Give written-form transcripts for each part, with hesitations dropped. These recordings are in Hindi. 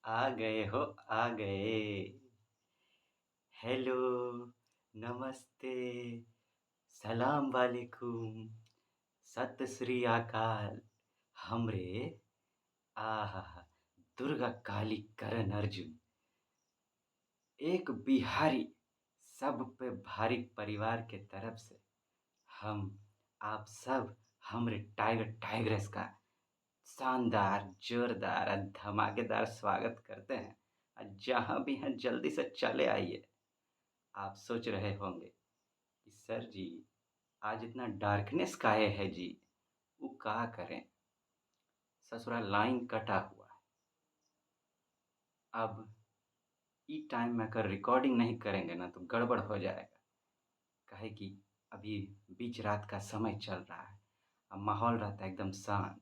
आ गए हो, आ गए। हेलो, नमस्ते, सलाम वालेकुम, सत श्री अकाल। हमरे आहा, दुर्गा काली करण अर्जुन, एक बिहारी, सब पे भारी परिवार के तरफ से हम आप सब हमरे टाइगर टाइग्रेस का शानदार, जोरदार और धमाकेदार स्वागत करते हैं। जहाँ भी हैं जल्दी से चले आइए। आप सोच रहे होंगे कि सर जी आज इतना डार्कनेस काहे है जी, वो का करें, ससुरा लाइन कटा हुआ है। अब ई टाइम में अगर रिकॉर्डिंग नहीं करेंगे ना तो गड़बड़ हो जाएगा। काहे कि अभी बीच रात का समय चल रहा है। अब माहौल रहता है एकदम शांत।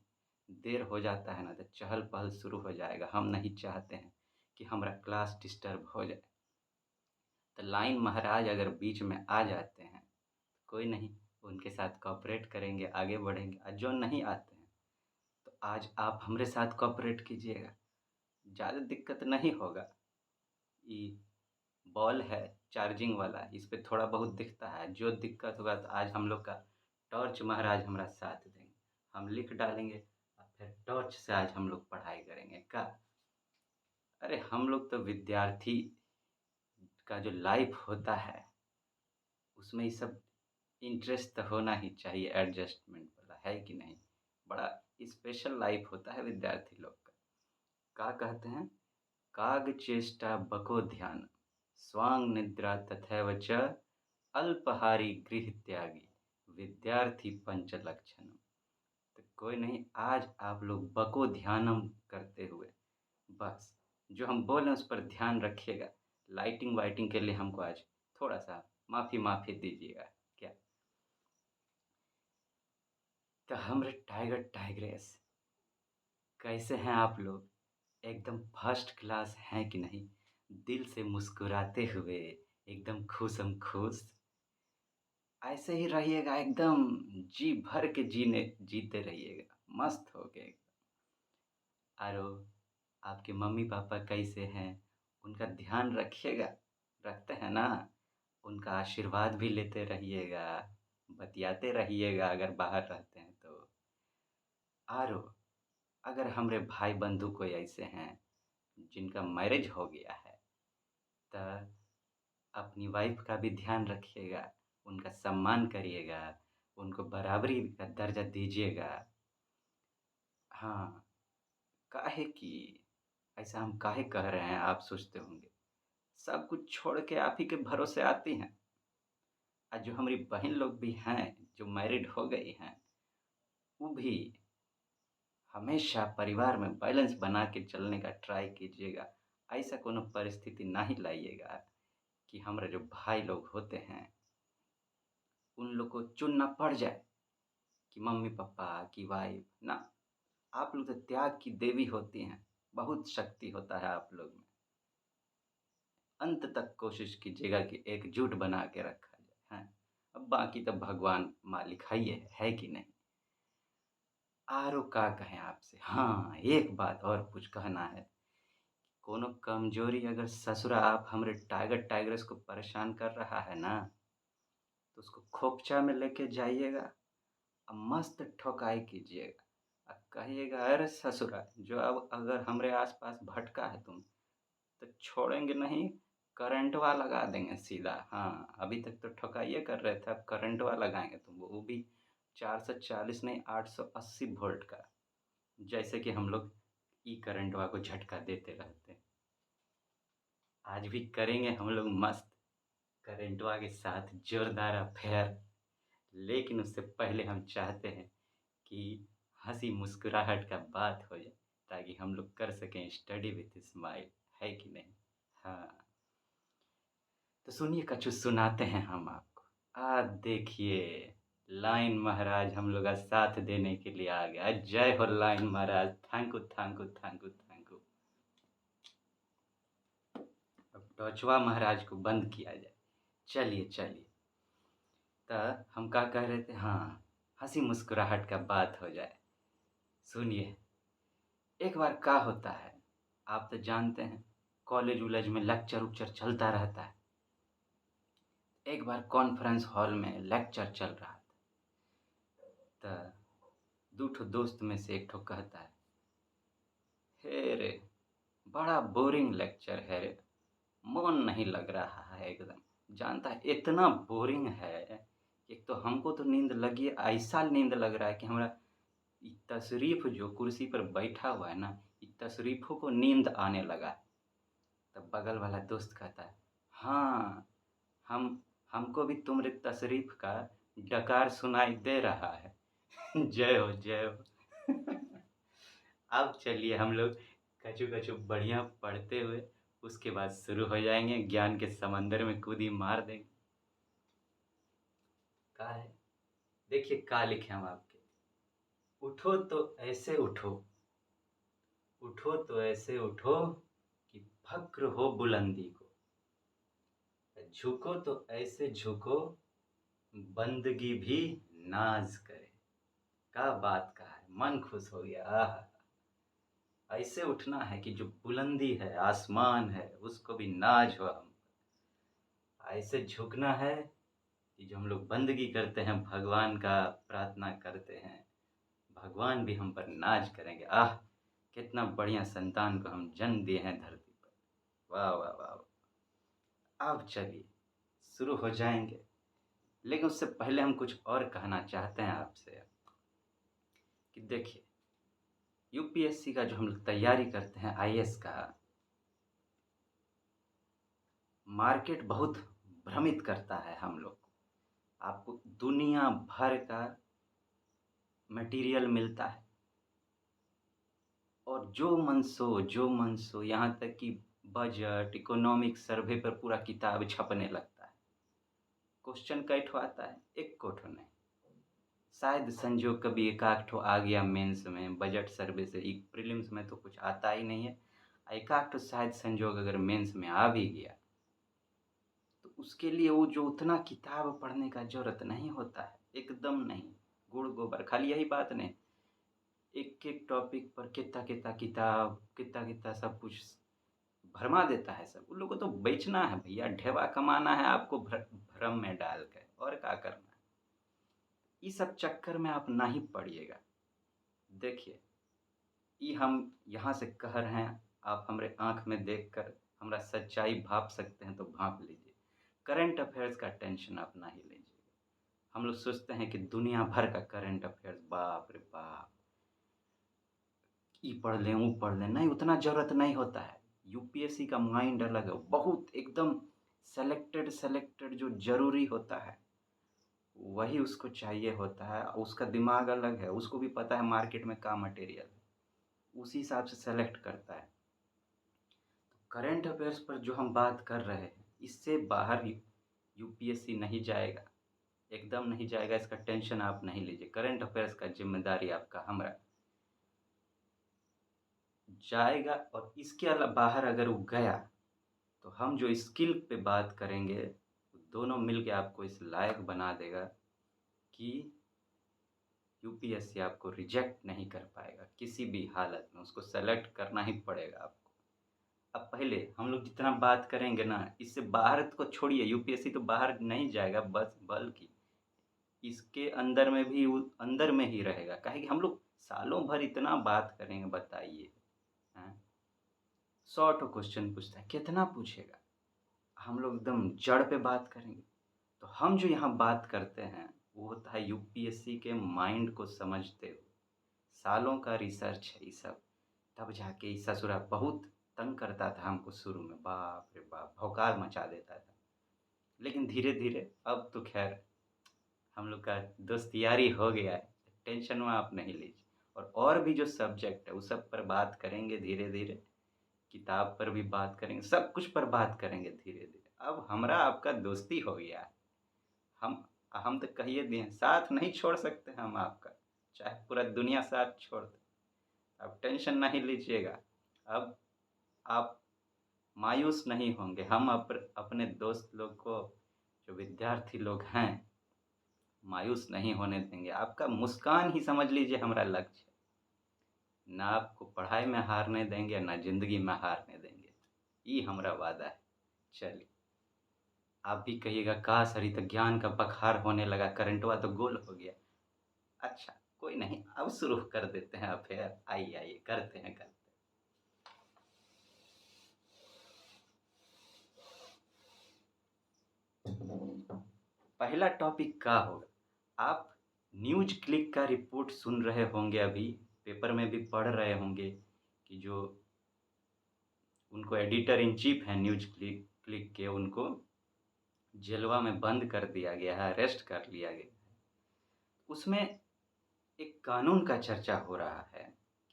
देर हो जाता है ना तो चहल पहल शुरू हो जाएगा। हम नहीं चाहते हैं कि हमारा क्लास डिस्टर्ब हो जाए। तो लाइन महाराज अगर बीच में आ जाते हैं कोई नहीं, उनके साथ कोऑपरेट करेंगे, आगे बढ़ेंगे। और जो नहीं आते हैं तो आज आप हमारे साथ कोऑपरेट कीजिएगा, ज़्यादा दिक्कत नहीं होगा। ये बॉल है चार्जिंग वाला, इस पे थोड़ा बहुत दिखता है। जो दिक्कत होगा तो आज हम लोग का टॉर्च महाराज हमारा साथ देंगे। हम लिख डालेंगे और फिर टॉर्च से आज हम लोग पढ़ाई करेंगे का। अरे हम लोग तो विद्यार्थी का जो लाइफ होता है उसमें ये सब इंटरेस्ट तो होना ही चाहिए, एडजस्टमेंट वाला, है कि नहीं। बड़ा स्पेशल लाइफ होता है विद्यार्थी लोग का। का कहते हैं, काग चेष्टा बको ध्यान, स्वांग निद्रा तथैव च, अल्पहारी गृह त्यागी, विद्यार्थी पंच लक्षणम। तो कोई नहीं, आज आप लोग बको ध्यानम करते हुए बस जो हम बोल रहे हैं उस पर ध्यान रखिएगा। लाइटिंग वाइटिंग के लिए हमको आज थोड़ा सा माफ़ी माफ़ी दीजिएगा क्या। तो हमरे टाइगर टाइग्रेस, कैसे हैं आप लोग? एकदम फर्स्ट क्लास हैं कि नहीं? दिल से मुस्कुराते हुए, एकदम खुशम खुश। ऐसे ही रहिएगा, एकदम जी भर के जीते रहिएगा, मस्त हो के। आरो आपके मम्मी पापा कैसे हैं? उनका ध्यान रखिएगा, रखते हैं ना? उनका आशीर्वाद भी लेते रहिएगा, बतियाते रहिएगा अगर बाहर रहते हैं तो। आरो अगर हमरे भाई बंधु कोई ऐसे हैं जिनका मैरिज हो गया है तो अपनी वाइफ का भी ध्यान रखिएगा, उनका सम्मान करिएगा, उनको बराबरी का दर्जा दीजिएगा। हाँ, काहे कि ऐसा हम काहे कह रहे हैं आप सोचते होंगे। सब कुछ छोड़ के आप ही के भरोसे आती हैं। और जो हमारी बहन लोग भी हैं जो मैरिड हो गई हैं, वो भी हमेशा परिवार में बैलेंस बना के चलने का ट्राई कीजिएगा। ऐसा कोनो परिस्थिति नहीं लाइएगा कि हमारे जो भाई लोग होते हैं उन लोग को चुनना पड़ जाए कि मम्मी पापा की वाइफ ना। आप लोग तो त्याग की देवी होती हैं, बहुत शक्ति होता है आप लोग में। अंत तक कोशिश कीजिएगा कि एकजुट बना के रखा जाए हैं। अब बाकी तो भगवान मालिक है कि नहीं। आरो का कहें आपसे, हाँ एक बात और कुछ कहना है। कोनो कमजोरी अगर ससुरा आप हमरे टाइगर टाइग्रेस को परेशान कर रहा है ना तो उसको खोपचा में लेके जाइएगा और मस्त ठोकाई कीजिएगा। कहिएगा, अरे ससुरा जो अब अगर हमरे आसपास भटका है तुम तो छोड़ेंगे नहीं, करंटवा लगा देंगे सीधा। हाँ, अभी तक तो ठोकाइए कर रहे थे, अब करंटवा लगाएंगे तुमको, वो भी 440 नहीं 880 वोल्ट का। जैसे कि हम लोग ई करंटवा को झटका देते रहते हैं। आज भी करेंगे हम लोग मस्त करंटवा के साथ जोरदार अफेयर। लेकिन उससे पहले हम चाहते हैं कि हंसी मुस्कुराहट का बात हो जाए ताकि हम लोग कर सकें स्टडी विथ स्माइल, है कि नहीं। हाँ, तो सुनिए कछु सुनाते हैं हम आपको। देखिए, लाइन महाराज हम लोग का साथ देने के लिए आ गया। जय हो line Maharaj, thank you thank you thank you thank you. अब टॉर्चवा महाराज को बंद किया जाए। चलिए चलिए, तो हम क्या कह रहे थे, हाँ हंसी मुस्कुराहट का बात हो जाए। सुनिए, एक बार क्या होता है, आप तो जानते हैं कॉलेज वॉलेज में लेक्चर उक्चर चलता रहता है। एक बार कॉन्फ्रेंस हॉल में लेक्चर चल रहा था, तो दो ठो दोस्त में से एक ठो कहता है, हे रे बड़ा बोरिंग लेक्चर है रे, मन नहीं लग रहा है एकदम। जानता है इतना बोरिंग है, एक तो हमको तो नींद लगी, ऐसा नींद लग रहा है कि हमारा तशरीफ जो कुर्सी पर बैठा हुआ है ना, तशरीफों को नींद आने लगा है। तब बगल वाला दोस्त कहता है, हाँ हम हमको भी तुम्हारे तशरीफ का डकार सुनाई दे रहा है। जय हो जय हो। अब चलिए हम लोग कचू कचू बढ़िया पढ़ते हुए उसके बाद शुरू हो जाएंगे, ज्ञान के समंदर में कूदी मार देंगे। का है, देखिए का लिखे हम आपके, उठो तो ऐसे उठो, उठो तो ऐसे उठो कि फक्र हो बुलंदी को, झुको तो ऐसे झुको बंदगी भी नाज करे। क्या बात का है, मन खुश हो गया। ऐसे उठना है कि जो बुलंदी है, आसमान है, उसको भी नाज हो हम। ऐसे झुकना है कि जो हम लोग बंदगी करते हैं, भगवान का प्रार्थना करते हैं, भगवान भी हम पर नाज करेंगे। कितना बढ़िया संतान को हम जन्म दिए हैं धरती पर। वाह वाह वाह। अब चलिए शुरू हो जाएंगे, लेकिन उससे पहले हम कुछ और कहना चाहते हैं आपसे कि देखिए यूपीएससी का जो हम लोग तैयारी करते हैं, आईएएस का, मार्केट बहुत भ्रमित करता है हम लोग को। आपको दुनिया भर का मटेरियल मिलता है और जो मन सो यहाँ तक कि बजट, इकोनॉमिक सर्वे पर पूरा किताब छपने लगता है। क्वेश्चन कई ठो आता है, एक को ठो नहीं। शायद संजोग कभी एक आध ठो आ गया मेंस में, बजट सर्वे से, एक प्रीलिम्स में तो कुछ आता ही नहीं है। एक आध ठो शायद संजोग अगर मेंस में आ भी गया तो उसके लिए वो जो उतना किताब पढ़ने का जरूरत नहीं होता है, एकदम नहीं। गुड़ गोबर खाली यही बात नहीं, एक एक टॉपिक पर कितना कितना किताब, कितना कितना सब कुछ भरमा देता है सब। उन लोगों को तो बेचना है भैया, ढेवा कमाना है आपको भ्रम में डाल कर, और क्या करना है। इस सब चक्कर में आप ना ही पड़िएगा। देखिए ये हम यहाँ से कह रहे हैं, आप हमारे आँख में देखकर हमारा सच्चाई भाप सकते हैं तो भाप लीजिए। करंट अफेयर्स का टेंशन आप ना ही लीजिए। हम लोग सोचते हैं कि दुनिया भर का करंट अफेयर्स, बाप रे बाप, ये पढ़ लें वो पढ़ लें, नहीं, उतना ज़रूरत नहीं होता है। यूपीएससी का माइंड अलग है, बहुत एकदम सेलेक्टेड सेलेक्टेड जो ज़रूरी होता है वही उसको चाहिए होता है। उसका दिमाग अलग है, उसको भी पता है मार्केट में क्या मटेरियल है, उसी हिसाब से सेलेक्ट करता है। करंट अफेयर्स पर जो हम बात कर रहे हैं, इससे बाहर यूपीएससी नहीं जाएगा, एकदम नहीं जाएगा। इसका टेंशन आप नहीं लीजिए, करंट अफेयर्स का जिम्मेदारी आपका हमारा जाएगा। और इसके अलावा बाहर अगर वो गया तो हम जो स्किल पे बात करेंगे दोनों मिल के आपको इस लायक बना देगा कि यूपीएससी आपको रिजेक्ट नहीं कर पाएगा किसी भी हालत में, उसको सेलेक्ट करना ही पड़ेगा आपको। अब पहले हम लोग जितना बात करेंगे ना, इससे बाहर को छोड़िए, यूपीएससी तो बाहर नहीं जाएगा, बस बल्कि इसके अंदर में भी अंदर में ही रहेगा। काहे कि हम लोग सालों भर इतना बात करेंगे, बताइए। हैं, 100 ठो क्वेश्चन पूछता है, कितना पूछेगा। हम लोग एकदम जड़ पे बात करेंगे। तो हम जो यहाँ बात करते हैं वो होता है यूपीएससी के माइंड को समझते हुए, सालों का रिसर्च है ये सब। तब जाके ये ससुरा बहुत तंग करता था हमको शुरू में, बाप रे बाप, भौकाल मचा देता था। लेकिन धीरे धीरे अब तो खैर हम लोग का दोस्त यारी हो गया है, टेंशन में आप नहीं लीजिए। और भी जो सब्जेक्ट है उस सब पर बात करेंगे धीरे धीरे, किताब पर भी बात करेंगे, सब कुछ पर बात करेंगे धीरे धीरे। अब हमारा आपका दोस्ती हो गया है। हम तो कहिए दिए, साथ नहीं छोड़ सकते हम आपका, चाहे पूरा दुनिया साथ छोड़ दे। अब टेंशन नहीं लीजिएगा, अब आप मायूस नहीं होंगे। हम अपने दोस्त लोग को, जो विद्यार्थी लोग हैं, मायूस नहीं होने देंगे। आपका मुस्कान ही समझ लीजिए हमारा लक्ष्य है। ना आपको पढ़ाई में हारने देंगे, ना ज़िंदगी में हारने देंगे। ये हमारा वादा है। चलिए, आप भी कहिएगा काश हरि त ज्ञान का बखार होने लगा, करंटवा तो गोल हो गया। अच्छा, कोई नहीं, अब शुरू कर देते हैं अफ़ेयर। आइए, आइए करते हैं। पहला टॉपिक क्या होगा? आप न्यूज़ क्लिक का रिपोर्ट सुन रहे होंगे अभी, पेपर में भी पढ़ रहे होंगे कि जो उनको एडिटर इन चीफ हैं न्यूज़ क्लिक के, उनको जेलवा में बंद कर दिया गया है, अरेस्ट कर लिया गया है। उसमें एक कानून का चर्चा हो रहा है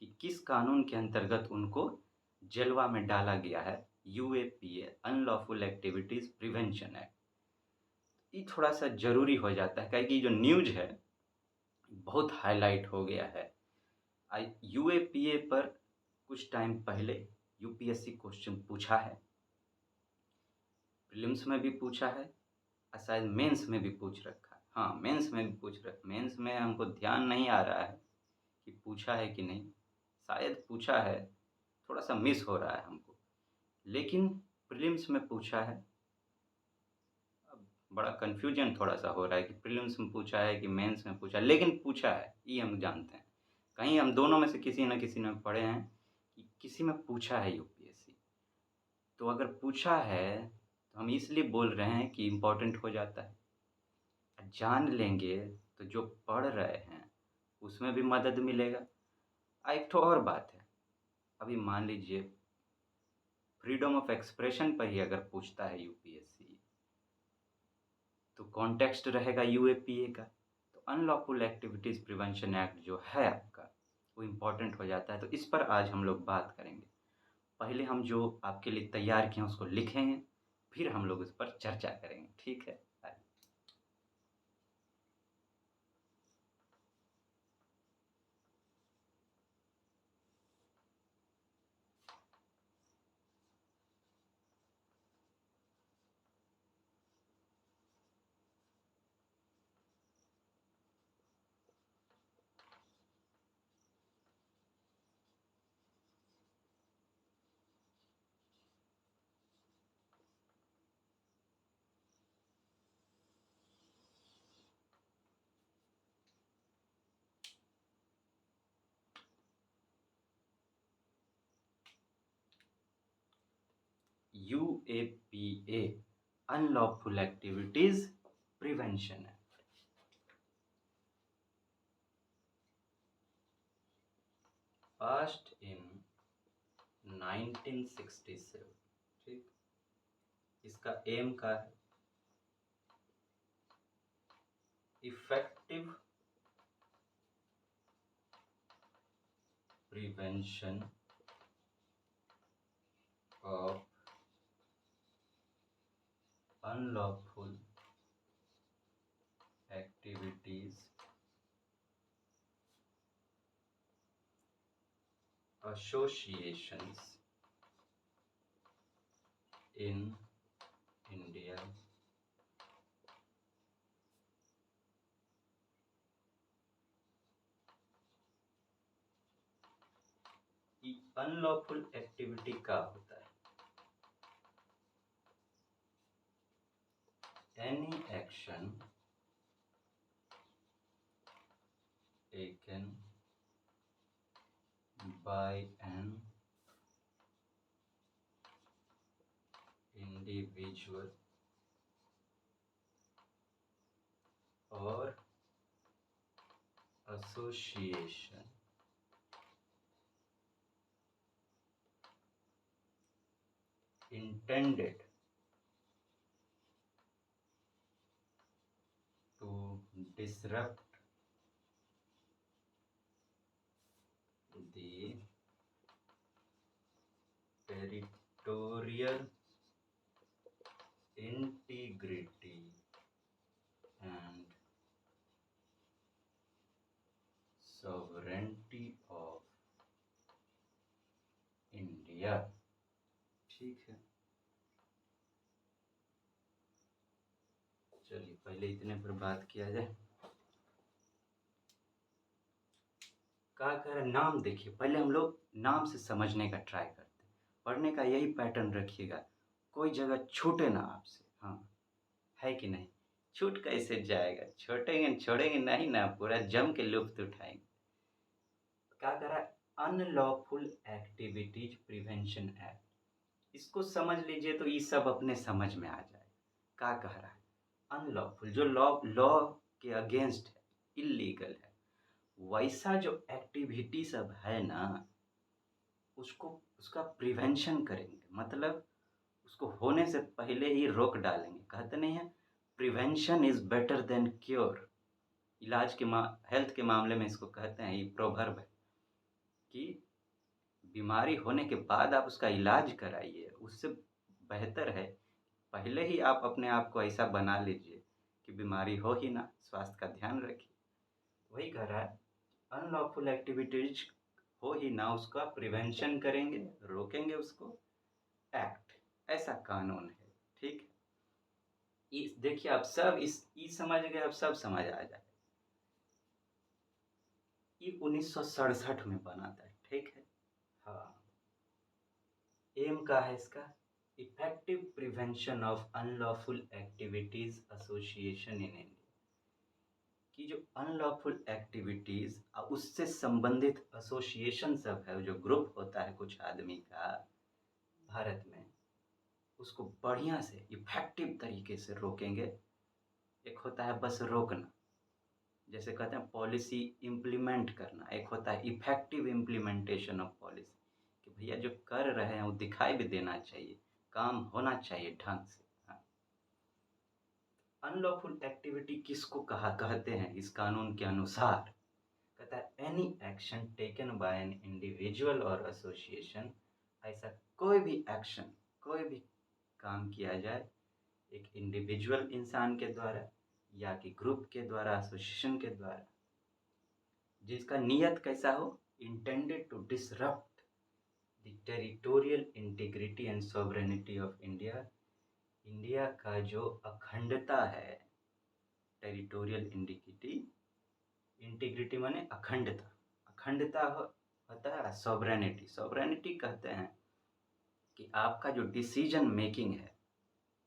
कि किस कानून के अंतर्गत उनको जेलवा में डाला गया है। UAPA, unlawful activities prevention act. ये थोड़ा-सा ज़रूरी हो जाता है, काहे कि जो न्यूज़ है बहुत हाईलाइट हो गया है। यूएपीए पर कुछ टाइम पहले यूपीएससी क्वेश्चन पूछा है, प्रीलिम्स में भी पूछा है और शायद मेंस में भी पूछ रखा है। हाँ, मेंस में भी पूछ रखा। मेंस में हमको ध्यान नहीं आ रहा है कि पूछा है कि नहीं, शायद पूछा है, थोड़ा-सा मिस हो रहा है हमको। लेकिन प्रीलिम्स में पूछा है। अब बड़ा कन्फ्यूजन थोड़ा-सा हो रहा है कि प्रीलिम्स में पूछा है कि मेंस में पूछा है, लेकिन पूछा है, ये हम जानते हैं। कहीं हम दोनों में से किसी न किसी ने पढ़े हैं कि किसी में पूछा है यूपीएससी। तो अगर पूछा है, तो हम इसलिए बोल रहे हैं कि इम्पोर्टेंट हो जाता है। जान लेंगे तो जो पढ़ रहे हैं, उसमें भी मदद मिलेगा। एक ठो और बात है, अभी मान लीजिए फ्रीडम ऑफ एक्सप्रेशन पर ही अगर पूछता है यूपीएससी, तो कॉन्टेक्स्ट रहेगा यूएपीए का। तो अनलॉफुल एक्टिविटीज़ प्रिवेंशन एक्ट जो है आपका, वो इम्पोर्टेंट हो जाता है। तो इस पर आज हम लोग बात करेंगे। पहले हम जो आपके लिए तैयार किए हैं उसको लिखेंगे, फिर हम लोग उस पर चर्चा करेंगे। ठीक है? आइए। UAPA, unlawful activities prevention act. Passed in 1967। ठीक, इसका एम का है effective prevention of unlawful activities associations in India unlawful activity का होता है any action taken by an individual or association intended to disrupt the territorial integrity and sovereignty of India। ठीक है, चलिए पहले इतने पर बात किया जाए। क्या कह रहे हैं, नाम देखिए, पहले हम लोग नाम से समझने का ट्राई करते हैं। पढ़ने का यही पैटर्न रखिएगा, कोई जगह छूटे ना आपसे। हाँ, है कि नहीं? छूट कैसे जाएगा? छोड़ेंगे छोड़ेंगे नहीं ना, पूरा जम के लुत्फ़ उठाएँगे। क्या कह रहा है? Unlawful activities prevention act. इसको समझ लीजिए तो ये सब अपने समझ में आ जाएगा। क्या कह रहा है? अनलॉफुल जो लॉ लॉ के अगेंस्ट है, इल्लीगल है, वैसा जो एक्टिविटी सब है ना, उसको उसका प्रिवेंशन करेंगे, मतलब उसको होने से पहले ही रोक डालेंगे। कहते नहीं है, prevention is better than cure. इलाज के मा हेल्थ के मामले में इसको कहते हैं, ये प्रोवर्ब है कि बीमारी होने के बाद आप उसका इलाज कराइए, उससे बेहतर है पहले ही आप अपने आप को ऐसा बना लीजिए कि बीमारी हो ही ना, स्वास्थ्य का ध्यान रखिए। वही कह रहा है, अनलॉफुल एक्टिविटीज़ हो ही ना, उसका प्रिवेंशन करेंगे, रोकेंगे उसको। एक्ट, ऐसा कानून है, ठीक है? इस देखिए, आप सब ई समझ गए, अब सब समझ आ जाए। ये 1967 में बना था, ठीक है? हाँ। एम क्या है इसका? Effective prevention of unlawful activities association in India. कि जो अनलॉफुल एक्टिविटीज उससे संबंधित एसोसिएशन सब है, जो ग्रुप होता है कुछ आदमी का भारत में, उसको बढ़िया से इफेक्टिव तरीके से रोकेंगे। एक होता है बस रोकना, जैसे कहते हैं पॉलिसी इम्प्लीमेंट करना, एक होता है इफेक्टिव इम्प्लीमेंटेशन ऑफ पॉलिसी, कि भैया जो कर रहे हैं वो दिखाई भी देना चाहिए, काम होना चाहिए ढंग से। हाँ। अनलॉफुल एक्टिविटी किसको कहा कहते हैं इस कानून के अनुसार? कहता है any action taken by an individual और एसोसिएशन। ऐसा कोई भी एक्शन, कोई भी काम किया जाए एक इंडिविजुअल इंसान के द्वारा या कि ग्रुप के द्वारा, एसोसिएशन के द्वारा, जिसका नियत कैसा हो, intended to disrupt the territorial integrity and sovereignty of India. India का जो अखंडता है, टेरिटोरियल इंटीग्रिटी, इंटीग्रिटी माने अखंडता, अखंडता होता है सॉवरेनिटी। सॉवरेनिटी कहते हैं कि आपका जो डिसीजन मेकिंग है,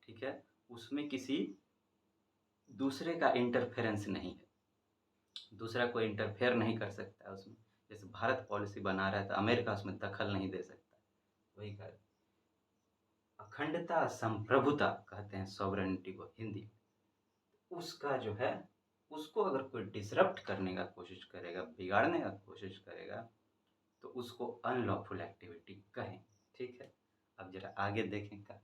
ठीक है, उसमें किसी दूसरे का इंटरफेरेंस नहीं है, दूसरा कोई इंटरफेयर नहीं कर सकता है उसमें। जैसे भारत पॉलिसी बना रहा है तो अमेरिका उसमें दखल नहीं दे सकता। वही कह अखंडता, संप्रभुता कहते हैं सॉवरेनिटी को हिंदी में। उसका जो है, उसको अगर कोई डिसरप्ट करने का कोशिश करेगा, बिगाड़ने का कोशिश करेगा, तो उसको अनलॉफुल एक्टिविटी कहें, ठीक है? अब जरा आगे देखें क्या।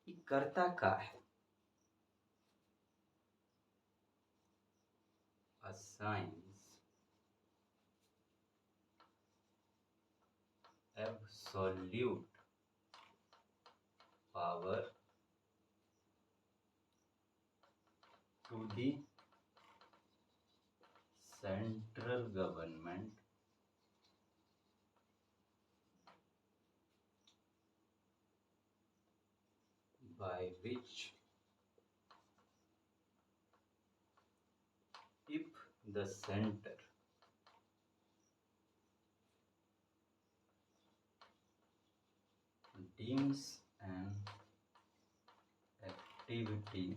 ये करता का है, assigns absolute power to the central government by which if the center deems an activity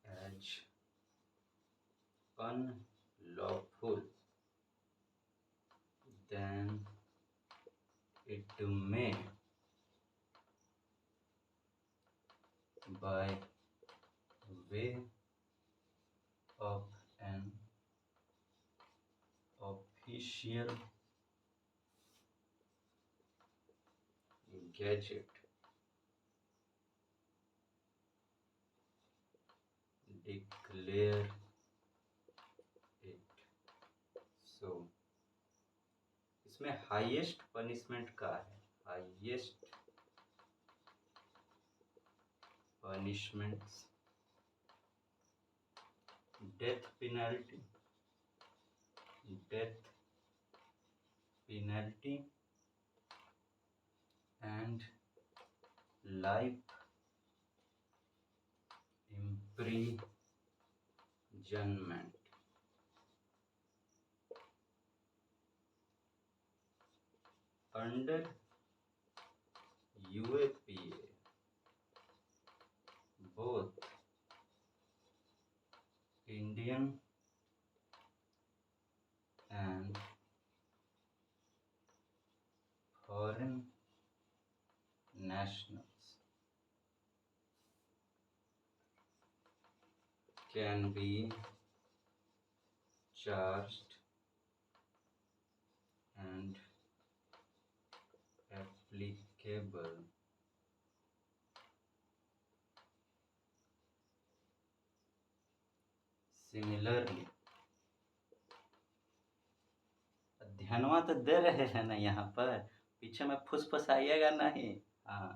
as unlawful, then it may, by way of an official gazette, declare it so। इसमें हाईएस्ट पनिशमेंट का है, highest punishments, death penalty, death penalty and life imprisonment under UAPA. Both Indian and foreign nationals can be charged and applicable similarly। ध्यानवा तो दे रहे हैं ना, यहाँ पर पीछे में फुसफुसाइएगा नहीं। हाँ,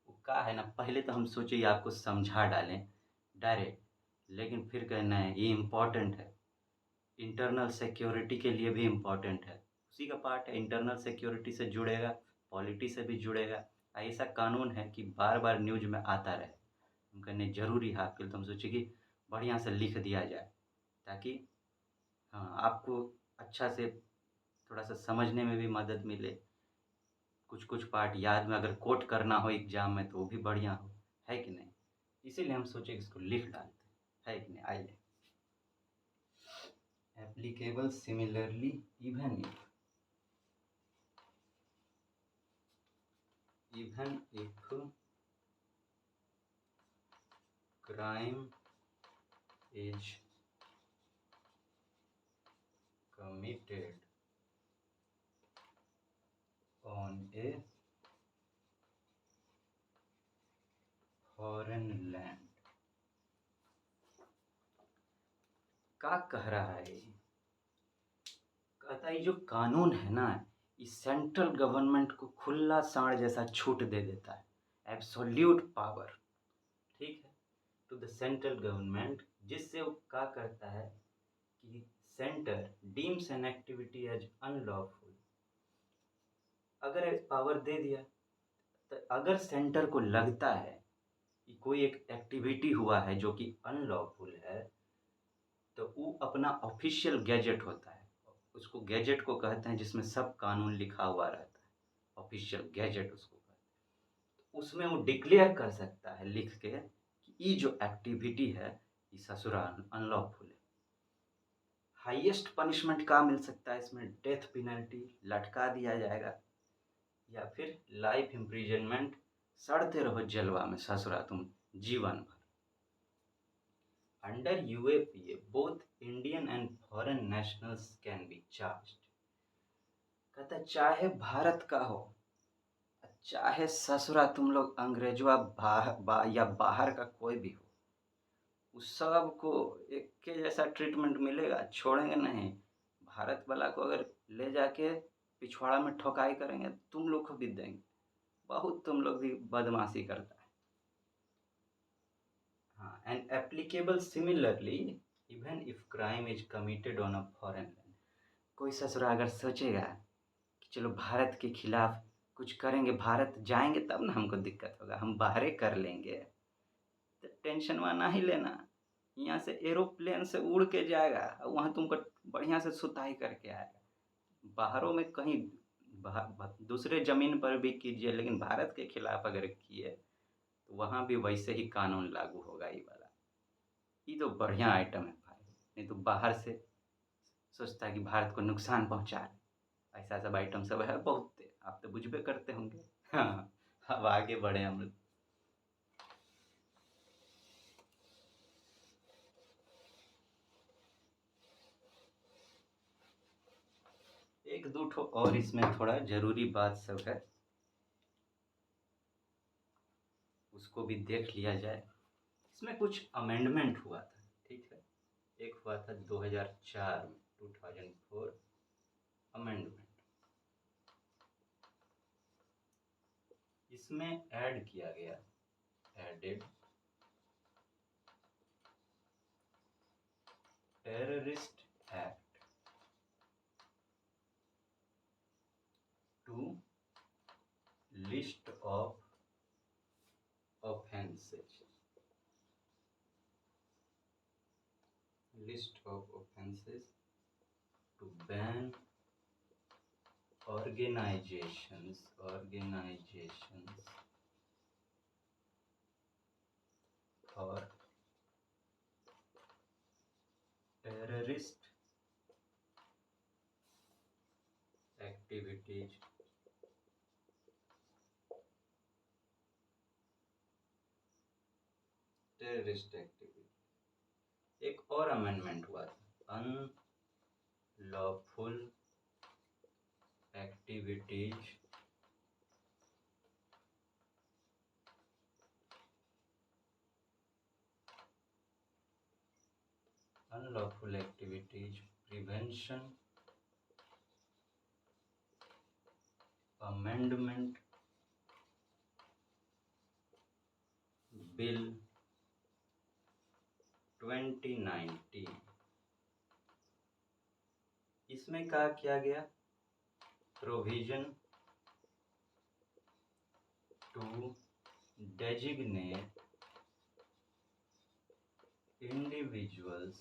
वो का है ना, पहले तो हम सोचे आपको समझा डालें डायरेक्ट, लेकिन फिर कहना है ये इम्पोर्टेंट है, इंटरनल सिक्योरिटी के लिए भी इम्पोर्टेंट है, उसी का पार्ट है, इंटरनल सिक्योरिटी से जुड़ेगा, पॉलिटी से भी जुड़ेगा। ऐसा कानून है कि बार बार न्यूज में आता रहे, हम कहने जरूरी है आपके लिए, तो हम सोचे कि बढ़िया से लिख दिया जाए ताकि हाँ आपको अच्छा से थोड़ा सा समझने में भी मदद मिले, कुछ कुछ पार्ट याद में अगर कोट करना हो एग्जाम में तो वो भी बढ़िया हो, है कि नहीं। इसीलिए हम सोचे इसको लिख डालते, है कि नहीं। आइए, applicable similarly even if crime is committed on a foreign land। क्या कह रहा है ये? कहता है जो कानून है ना, ये सेंट्रल गवर्नमेंट को खुला सांड जैसा छूट दे देता है, एब्सोल्यूट पावर, ठीक है, टू द सेंट्रल गवर्नमेंट, जिससे वो क्या करता है कि center deems an activity as unlawful. अगर पावर दे दिया तो अगर सेंटर को लगता है कि कोई एक एक्टिविटी हुआ है जो कि अनलॉफुल है, तो वो अपना ऑफिशियल गैजेट होता है, उसको गैजेट को कहते हैं जिसमें सब कानून लिखा हुआ रहता है, ऑफिशियल गैजेट उसको कहते हैं। तो उसमें वो डिक्लेयर कर सकता है लिख के कि ये जो एक्टिविटी है ये ससुराल अनलॉफुल है। हाईएस्ट पनिशमेंट क्या मिल सकता है इसमें? डेथ पेनल्टी, लटका दिया जाएगा, या फिर लाइफ इम्प्रिजनमेंट, सड़ते रहो जलवा में ससुरा तुम जीवन भर। Under UAPA both Indian and foreign nationals can be charged. कहता चाहे भारत का हो चाहे ससुरा तुम लोग अंग्रेजवा या बाहर का कोई भी हो, उस सब को एक के जैसा ट्रीटमेंट मिलेगा, छोड़ेंगे नहीं। भारत वाला को अगर ले जाके पिछवाड़ा में ठोकाई करेंगे तुम लोग को भी देंगे, बहुत तुम लोग भी बदमाशी करता है। हाँ, and applicable similarly even if crime is committed on a foreign land. कोई ससुरा अगर सोचेगा कि चलो भारत के खिलाफ कुछ करेंगे, भारत जाएंगे तब ना हमको दिक्कत होगा, हम बाहरे कर लेंगे, तो टेंशन वहाँ ना ही लेना, यहाँ से एरोप्लेन से उड़ के जाएगा और वहाँ तुमको बढ़िया से सुताई करके आएगा। बाहरों में कहीं दूसरे ज़मीन पर भी कीजिए, लेकिन भारत के खिलाफ अगर किए तो वहाँ भी वैसे ही कानून लागू होगा ये वाला। ये तो बढ़िया आइटम है भाई, नहीं तो बाहर से सोचता है कि भारत को नुकसान पहुँचा रहे, ऐसा सब आइटम सब है बहुत, आप तो बुझबे करते होंगे। हाँ, अब आगे बढ़े हम लोग। एक दो ठो और इसमें थोड़ा जरूरी बात सब है, उसको भी देख लिया जाए। इसमें कुछ अमेंडमेंट हुआ था, ठीक है, एक हुआ था 2004 में, 2004 अमेंडमेंट। इसमें ऐड किया गया, added terrorist act list of offenses, list of offenses to ban organizations or terrorist activities एक और अमेंडमेंट हुआ था, unlawful activities prevention amendment bill 2019। इसमें क्या किया गया, provision to designate individuals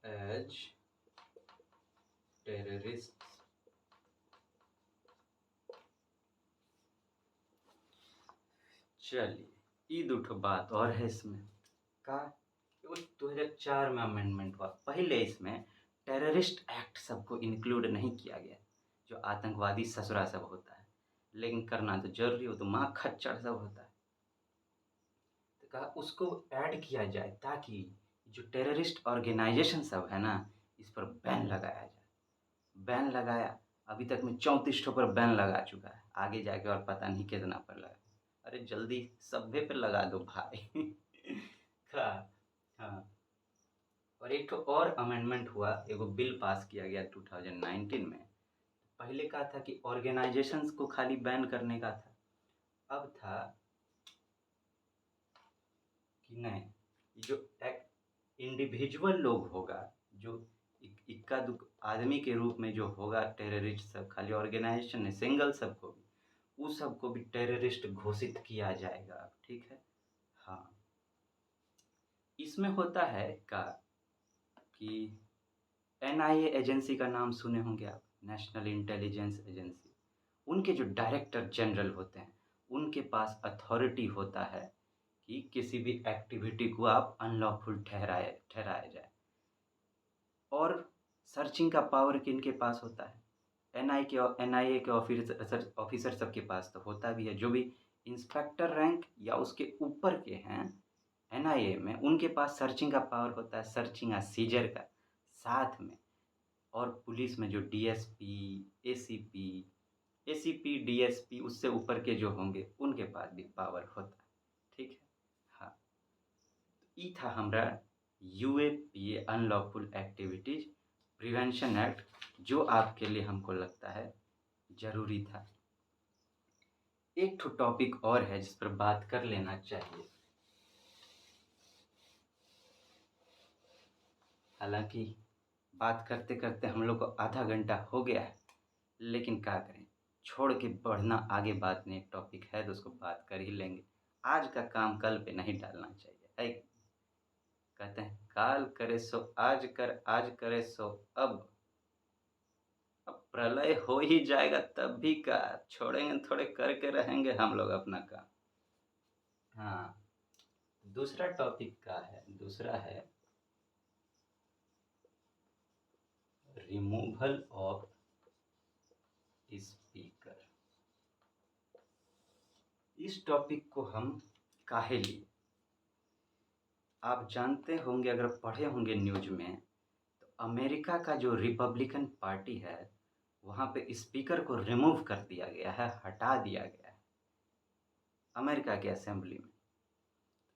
as terrorists। चलिए, ये दो बात और है इसमें का 2004 में अमेंडमेंट हुआ। पहले इसमें टेररिस्ट एक्ट सबको इंक्लूड नहीं किया गया, जो आतंकवादी ससुरा सब होता है, लेकिन करना तो जरूरी हो, तो माँ खच्चर सब होता है, तो कहा उसको ऐड किया जाए ताकि जो टेररिस्ट ऑर्गेनाइजेशन सब है ना, इस पर बैन लगाया जाए। बैन लगाया, अभी तक में 34 पर बैन लगा चुका है, आगे जाके और पता नहीं कितना पर लगा। अरे जल्दी सभ्य पे लगा दो भाई। हाँ, और एक तो और अमेंडमेंट हुआ, एगो बिल पास किया गया 2019 में। पहले का था कि ऑर्गेनाइजेशंस को खाली बैन करने का था, अब था कि नहीं, जो इंडिविजुअल लोग होगा, जो इक्का दुक्का आदमी के रूप में जो होगा टेररिस्ट सब, खाली ऑर्गेनाइजेशन नहीं, सिंगल सबको भी, उस सबको भी टेररिस्ट घोषित किया जाएगा। ठीक है, हाँ। इसमें होता है का कि एनआईए एजेंसी का नाम सुने होंगे आप, नेशनल इंटेलिजेंस एजेंसी। उनके जो डायरेक्टर जनरल होते हैं, उनके पास अथॉरिटी होता है कि किसी भी एक्टिविटी को आप अनलॉफुल ठहराया जाए। और सर्चिंग का पावर किनके पास होता है, एनआईए के ऑफिसर सबके पास तो होता भी है, जो भी इंस्पेक्टर रैंक या उसके ऊपर के हैं एनआईए में, उनके पास सर्चिंग का पावर होता है, सर्चिंग या सीजर का साथ में। और पुलिस में जो डीएसपी, एसीपी, डीएसपी, उससे ऊपर के जो होंगे उनके पास भी पावर होता है। ठीक है, हाँ। ई था हमारा UAPA unlawful activities prevention act, जो आपके लिए हमको लगता है जरूरी था। एक तो टॉपिक और है जिस पर बात कर लेना चाहिए, हालांकि बात करते करते हम लोग को आधा घंटा हो गया है, लेकिन क्या करें, छोड़ के बढ़ना आगे बात नहीं, टॉपिक है तो उसको बात कर ही लेंगे। आज का काम कल पे नहीं डालना चाहिए, है कि? कहते हैं काल करे सो आज कर, आज करे सो अब प्रलय हो ही जाएगा तब भी का छोड़ेंगे, थोड़े करके रहेंगे हम लोग अपना काम। हाँ, दूसरा टॉपिक का है, दूसरा है रिमूवल ऑफ स्पीकर। इस टॉपिक को हम काहे लिए, आप जानते होंगे, अगर पढ़े होंगे न्यूज में, तो अमेरिका का जो रिपब्लिकन पार्टी है, वहाँ पे स्पीकर को रिमूव कर दिया गया है, हटा दिया गया है अमेरिका के असेंबली में।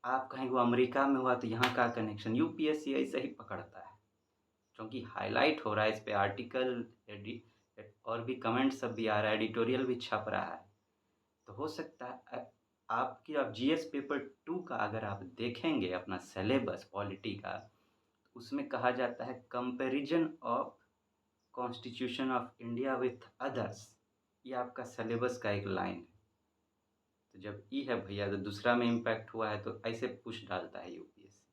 आप कहेंगे वो अमेरिका में हुआ तो यहाँ का कनेक्शन, यूपीएससी ऐसे ही पकड़ता है, क्योंकि हाईलाइट हो रहा है इस पे, आर्टिकल और भी कमेंट सब भी आ रहा है, एडिटोरियल भी छप रहा है। तो हो सकता है आपकी, आप जीएस पेपर 2 का अगर आप देखेंगे अपना सिलेबस पॉलिटी का, उसमें कहा जाता है comparison of constitution of India with others, ये आपका सिलेबस का एक लाइन है। तो जब ई है भैया तो दूसरा में इम्पैक्ट हुआ है, तो ऐसे पुश डालता है यूपीएससी।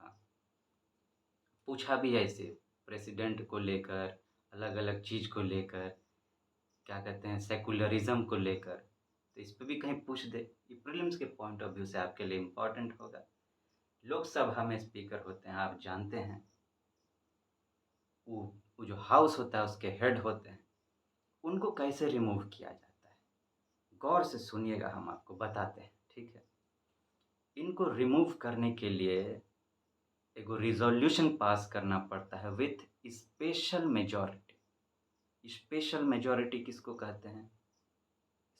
हाँ, पूछा भी है ऐसे प्रेसिडेंट को लेकर, अलग अलग चीज़ को लेकर, क्या कहते हैं, सेकुलरिज्म को लेकर, तो इस पे भी कहीं पूछ दे। ये प्रीलिम्स के पॉइंट ऑफ व्यू से आपके लिए इम्पोर्टेंट होगा। लोकसभा में स्पीकर होते हैं, आप जानते हैं, वो जो हाउस होता है उसके हेड होते हैं, उनको कैसे रिमूव किया जाता है, गौर से सुनिएगा, हम आपको बताते हैं, ठीक है। इनको रिमूव करने के लिए एगो रिजोल्यूशन पास करना पड़ता है with special majority. Special majority किसको कहते हैं?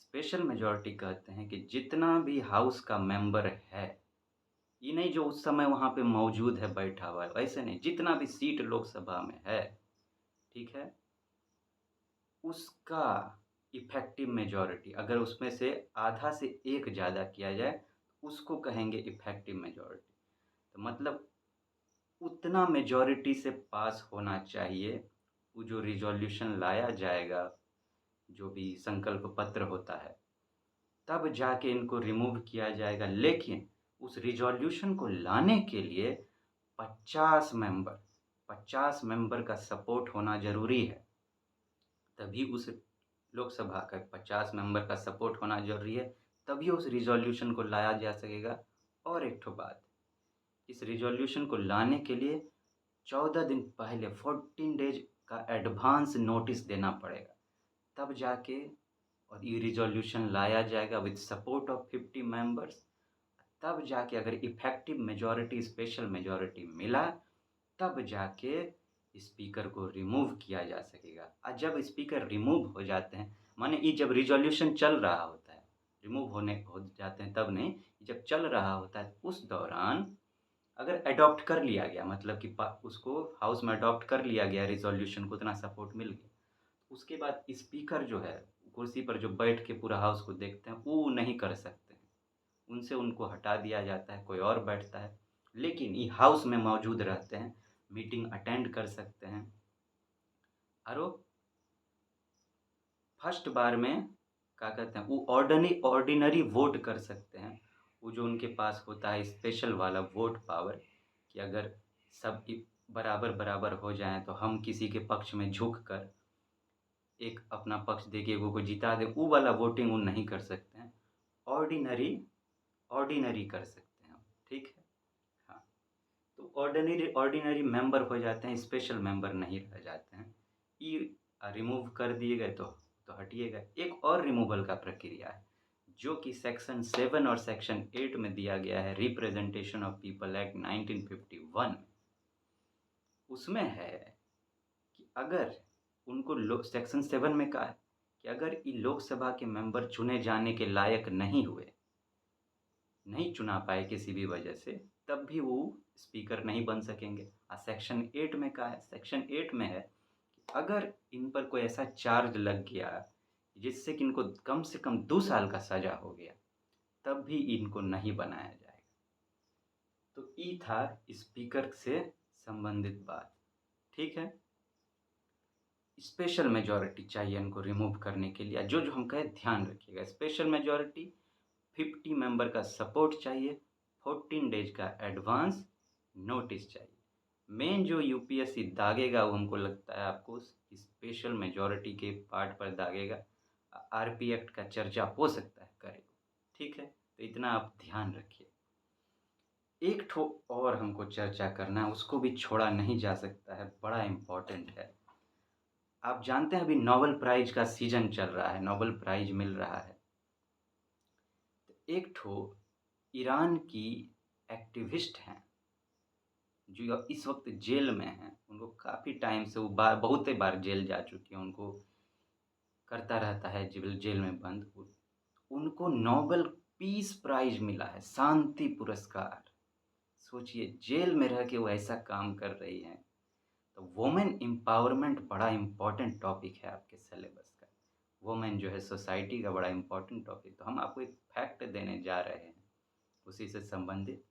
स्पेशल मेजॉरिटी कहते हैं कि जितना भी हाउस का मेंबर है, ये नहीं जो उस समय वहाँ पे मौजूद है बैठा हुआ है, वैसे नहीं, जितना भी सीट लोकसभा में है, ठीक है, उसका इफेक्टिव मेजॉरिटी अगर उसमें से आधा से एक ज़्यादा किया जाए, उसको कहेंगे इफेक्टिव मेजॉरिटी। तो मतलब उतना मेजॉरिटी से पास होना चाहिए वो जो रिजोल्यूशन लाया जाएगा, जो भी संकल्प पत्र होता है, तब जाके इनको रिमूव किया जाएगा। लेकिन उस रिजोल्यूशन को लाने के लिए 50 मेंबर का सपोर्ट होना ज़रूरी है। तभी उस लोकसभा का 50 मेंबर का सपोर्ट होना ज़रूरी है, तभी उस रिजोल्यूशन को लाया जा सकेगा। और एक ठो बात, इस रिजोल्यूशन को लाने के लिए 14 दिन पहले 14 डेज का एडवांस नोटिस देना पड़ेगा, तब जाके और ये रिजोल्यूशन लाया जाएगा विद सपोर्ट ऑफ 50 मेंबर्स। तब जाके अगर इफेक्टिव मेजॉरिटी, स्पेशल मेजॉरिटी मिला, तब जाके स्पीकर को रिमूव किया जा सकेगा। और जब स्पीकर रिमूव हो जाते हैं, माने ये जब रिजोल्यूशन चल रहा होता है, रिमूव होने हो जाते हैं तब नहीं, जब चल रहा होता है उस दौरान अगर अडॉप्ट कर लिया गया, मतलब कि उसको हाउस में अडॉप्ट कर लिया गया, रिजोल्यूशन को उतना सपोर्ट मिल गया, उसके बाद स्पीकर जो है कुर्सी पर जो बैठ के पूरा हाउस को देखते हैं, वो नहीं कर सकते हैं, उनसे उनको हटा दिया जाता है, कोई और बैठता है। लेकिन ये हाउस में मौजूद रहते हैं, मीटिंग अटेंड कर सकते हैं, और फर्स्ट बार में क्या कहते हैं, वो ऑर्डिनरी वोट कर सकते हैं। वो जो उनके पास होता है स्पेशल वाला वोट पावर, कि अगर सब बराबर बराबर हो जाएं तो हम किसी के पक्ष में झुक कर एक अपना पक्ष दे के को जिता दे, वो वाला वोटिंग वो नहीं कर सकते हैं। ऑर्डिनरी ऑर्डिनरी कर सकते हैं, ठीक है। हाँ, तो ऑर्डिनरी मेंबर हो जाते हैं, स्पेशल मेंबर नहीं रह जाते हैं। ये रिमूव कर दिए गए तो हटिएगा। एक और रिमूवल का प्रक्रिया है जो कि सेक्शन 7 और सेक्शन 8 में दिया गया है, रिप्रेजेंटेशन ऑफ पीपल एक्ट 1951 में। उसमें है कि अगर उनको सेक्शन 7 में कहा है कि अगर ये लोकसभा के मेंबर चुने जाने के लायक नहीं हुए, नहीं चुना पाए किसी भी वजह से, तब भी वो स्पीकर नहीं बन सकेंगे। और सेक्शन 8 में कहा है, सेक्शन 8 में है कि अगर इन पर कोई ऐसा चार्ज लग गया जिससे कि इनको कम से कम 2 साल का सजा हो गया, तब भी इनको नहीं बनाया जाएगा। तो ये था स्पीकर से संबंधित बात, ठीक है। स्पेशल मेजॉरिटी चाहिए इनको रिमूव करने के लिए। जो जो हम कहे ध्यान रखिएगा, स्पेशल मेजॉरिटी, 50 मेंबर का सपोर्ट चाहिए, 14 डेज का एडवांस नोटिस चाहिए। मेन जो यूपीएससी दागेगा वो हमको लगता है आपको स्पेशल मेजॉरिटी के पार्ट पर दागेगा। आरपी एक्ट का चर्चा हो सकता है करेगा, ठीक है। तो इतना आप ध्यान रखिए। एक ठो और हमको चर्चा करना है, उसको भी छोड़ा नहीं जा सकता है, बड़ा इम्पोर्टेंट है। आप जानते हैं अभी नोबेल प्राइज का सीजन चल रहा है, नोबेल प्राइज मिल रहा है। तो एक ठो ईरान की एक्टिविस्ट हैं जो इस वक्त जेल में हैं, उनको काफ़ी टाइम से वो बहुत ही बार जेल जा चुकी हैं, उनको करता रहता है जेल में बंद। उनको नोबेल पीस प्राइज मिला है, शांति पुरस्कार। सोचिए, जेल में रह के वो ऐसा काम कर रही हैं। तो वुमेन एम्पावरमेंट बड़ा इम्पोर्टेंट टॉपिक है आपके सिलेबस का। वुमेन जो है सोसाइटी का बड़ा इम्पोर्टेंट टॉपिक, तो हम आपको एक फैक्ट देने जा रहे हैं उसी से संबंधित।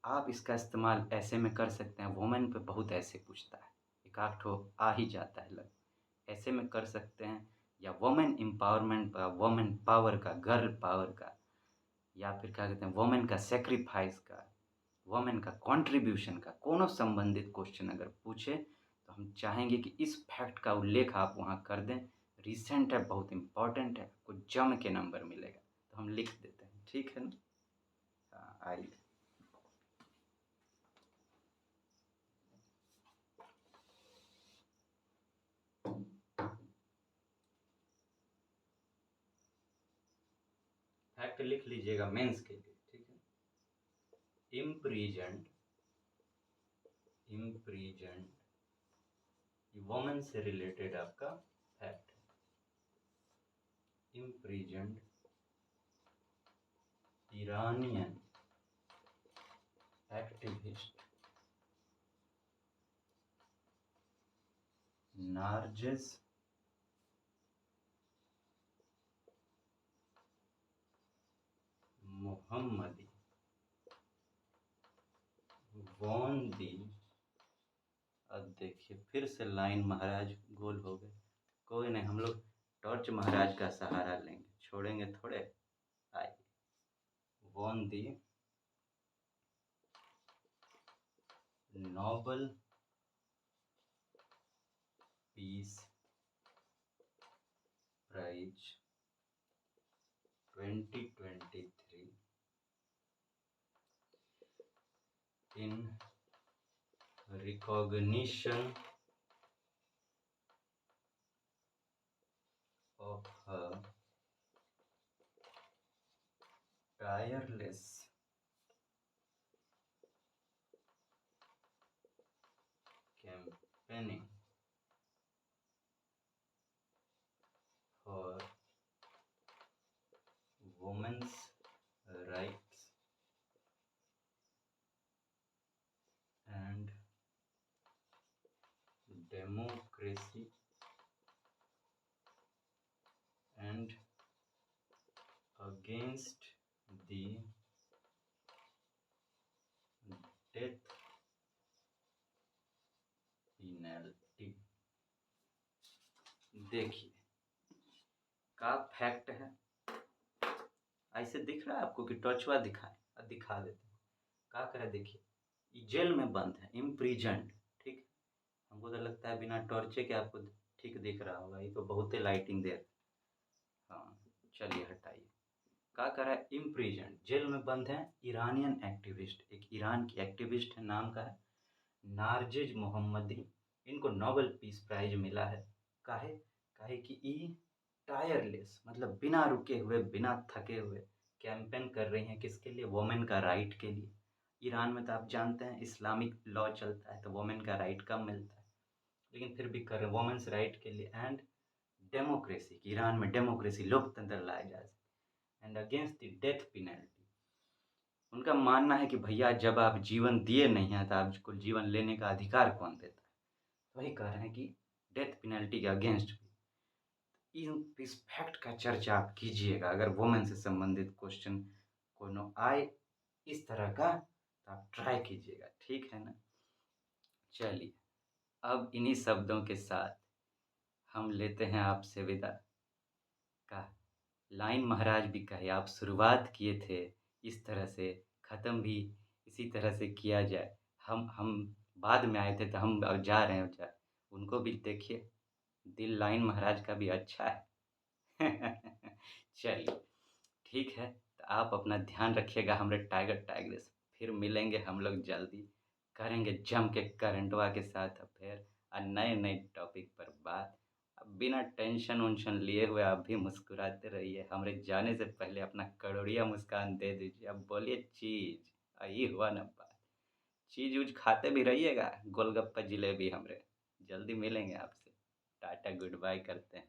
आप इसका इस्तेमाल ऐसे में कर सकते हैं, वुमेन पे बहुत ऐसे पूछता है, एक आध ठो आ ही जाता है लग। ऐसे में कर सकते हैं, या वुमेन एम्पावरमेंट का, वुमेन पावर का, गर्ल पावर का, या फिर क्या कहते हैं वुमेन का सेक्रीफाइस का, वुमेन का कंट्रीब्यूशन का कोनो संबंधित क्वेश्चन अगर पूछे तो हम चाहेंगे कि इस फैक्ट का उल्लेख आप वहाँ कर दें। रिसेंट है, बहुत इम्पोर्टेंट है, कुछ जम के नंबर मिलेगा, तो हम लिख देते हैं, ठीक है ना। हाँ, आइए। फैक्ट लिख लीजिएगा मेंस के लिए, ठीक है। इम्प्रीजेंट, इम्प्रीजेंट वुमेन से रिलेटेड आपका फैक्ट है। Imprisoned Iranian activist Narges Mohammadi won दी। अब देखिए फिर से लाइन महाराज गोल हो गए। कोई नहीं, हम लोग टॉर्च महाराज का सहारा लेंगे, छोड़ेंगे थोड़े। आइए। Won the Nobel peace prize 2023 in recognition of her tireless campaigning for women's rights and democracy and against the death penalty। देखिए का फैक्ट है, ऐसे दिख रहा है आपको कि टॉर्चवा दिखाए, अब दिखा देते हैं। का करे देखिए, ये जेल में बंद है, इम्प्रीजेंट, ठीक। हमको तो लगता है बिना टॉर्चे के आपको ठीक दिख रहा होगा, ये तो बहुत ही लाइटिंग दे। हाँ, चलिए हटाइए। का कर रहा है, इम्प्रीजेंट जेल में बंद है ईरानियन एक्टिविस्ट, एक ईरान की एक्टिविस्ट है, नाम का है नारजेज मोहम्मदी। इनको नोबेल पीस प्राइज मिला है। काहे काहे कि ई टायरलेस मतलब बिना रुके हुए, बिना थके हुए कैंपेन कर रही हैं, किसके लिए, वोमेन का राइट के लिए। ईरान में तो आप जानते हैं इस्लामिक लॉ चलता है, तो वोमेन का राइट कम मिलता है, लेकिन फिर भी कर रहे हैं वोमेन्स राइट के लिए। एंड डेमोक्रेसी, ईरान में डेमोक्रेसी, लोकतंत्र लाया जाए, and against the death penalty. उनका मानना है कि भैया जब आप जीवन दिए नहीं हैं तो आपको जीवन लेने का अधिकार कौन देता है। तो वही कह रहे हैं कि डेथ पेनल्टी के अगेंस्ट भी इस फैक्ट का चर्चा आप कीजिएगा। अगर वुमेन से संबंधित क्वेश्चन कोनो आए इस तरह का, तो आप ट्राई कीजिएगा, ठीक है ना। चलिए, अब इन्हीं शब्दों के साथ हम लेते हैं आपसे विदा। का लाइन महाराज भी कहे, आप शुरुआत किए थे इस तरह से, ख़त्म भी इसी तरह से किया जाए। हम बाद में आए थे तो हम अब जा रहे हैं, जा उनको भी देखिए, दिल लाइन महाराज का भी अच्छा है। चलिए ठीक है, तो आप अपना ध्यान रखिएगा हमारे टाइगर टाइग्रेस। फिर मिलेंगे हम लोग जल्दी, करेंगे जम के करंटवा के साथ फिर और नए नए टॉपिक पर बात। अब बिना टेंशन उन्शन लिए हुए आप भी मुस्कुराते रहिए, हमारे जाने से पहले अपना करोड़िया मुस्कान दे दीजिए। अब बोलिए चीज, यही हुआ ना बात। चीज उज खाते भी रहिएगा, गोलगप्पा जिलेबी हमरे। जल्दी मिलेंगे आपसे, टाटा गुड बाय करते हैं।